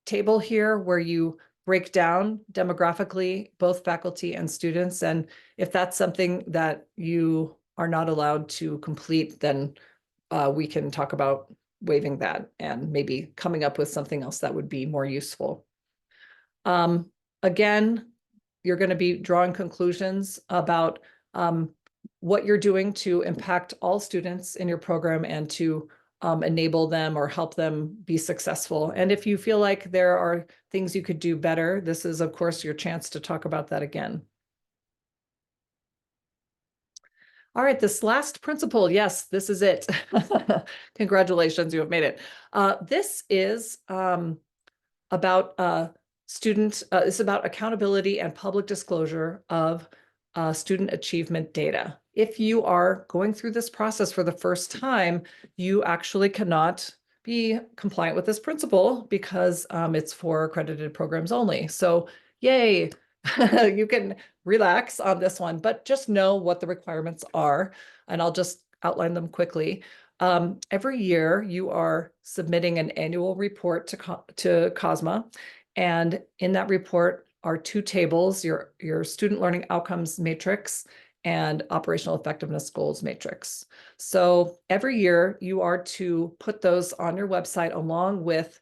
table here where you break down demographically both faculty and students. And if that's something that you are not allowed to complete, then we can talk about waiving that and maybe coming up with something else that would be more useful. Again, you're going to be drawing conclusions about what you're doing to impact all students in your program and to enable them or help them be successful. And if you feel like there are things you could do better, this is, of course, your chance to talk about that again. All right, this last principle, yes, this is it. Congratulations, you have made it. This is about it's about accountability and public disclosure of student achievement data. If you are going through this process for the first time, you actually cannot be compliant with this principle because it's for accredited programs only. So yay, you can relax on this one, but just know what the requirements are. And I'll just outline them quickly. Every year you are submitting an annual report to COSMA. And in that report are two tables, your student learning outcomes matrix and operational effectiveness goals matrix. So every year you are to put those on your website along with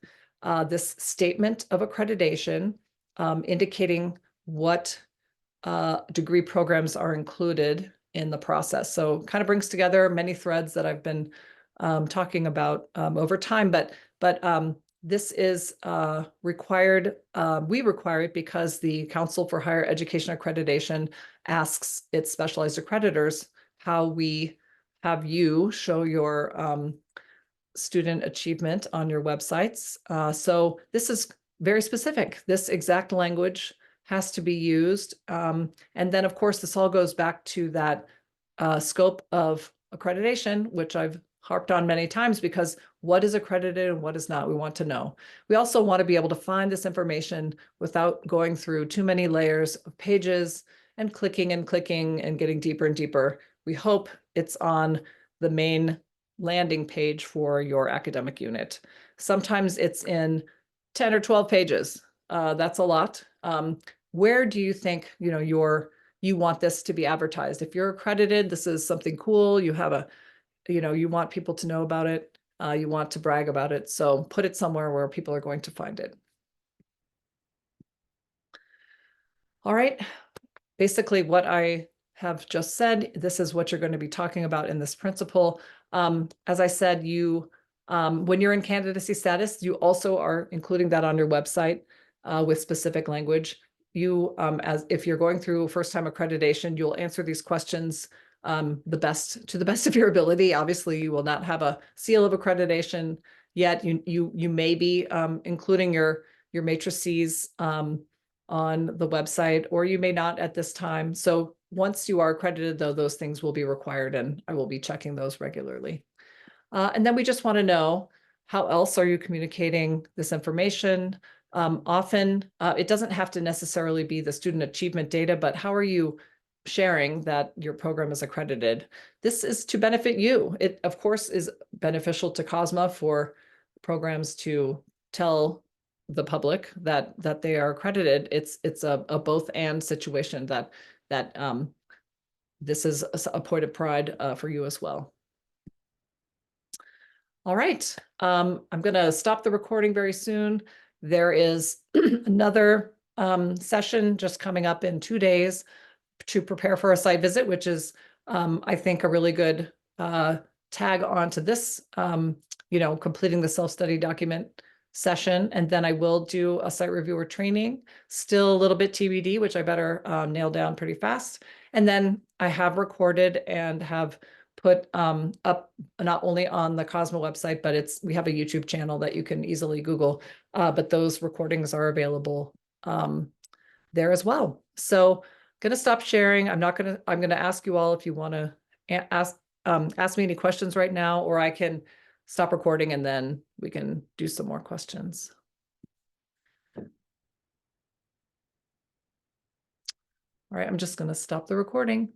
this statement of accreditation indicating what degree programs are included in the process. So kind of brings together many threads that I've been talking about over time, but this is required. We require it because the Council for Higher Education Accreditation asks its specialized accreditors how we have you show your student achievement on your websites. So this is very specific. This exact language has to be used. And then, of course, this all goes back to that scope of accreditation, which I've harped on many times, because what is accredited and what is not, we want to know. We also want to be able to find this information without going through too many layers of pages and clicking and getting deeper and deeper. We hope it's on the main landing page for your academic unit. Sometimes it's in 10 or 12 pages. That's a lot. Where do you think, you want this to be advertised? If you're accredited, this is something cool. You have you want people to know about it. You want to brag about it. So put it somewhere where people are going to find it. All right. Basically what I have just said, this is what you're going to be talking about in this principle. As I said, when you're in candidacy status, you also are including that on your website with specific language. As if you're going through first-time accreditation, you'll answer these questions to the best of your ability. Obviously, you will not have a seal of accreditation yet. You may be including your matrices on the website, or you may not at this time. So once you are accredited, though, those things will be required, and I will be checking those regularly. And then we just want to know, how else are you communicating this information? Often, it doesn't have to necessarily be the student achievement data, but how are you sharing that your program is accredited? This is to benefit you. It, of course, is beneficial to COSMA for programs to tell the public that they are accredited. It's a both and situation that this is a point of pride for you as well. All right, I'm going to stop the recording very soon. There is another session just coming up in 2 days to prepare for a site visit, which is, I think, a really good tag on to this, completing the self-study document session. And then I will do a site reviewer training, still a little bit TBD, which I better nail down pretty fast. And then I have recorded and have put up not only on the COSMA website, but we have a YouTube channel that you can easily Google. But those recordings are available there as well. So gonna stop sharing. I'm gonna ask you all if you want to ask me any questions right now, or I can stop recording and then we can do some more questions. All right, I'm just gonna stop the recording.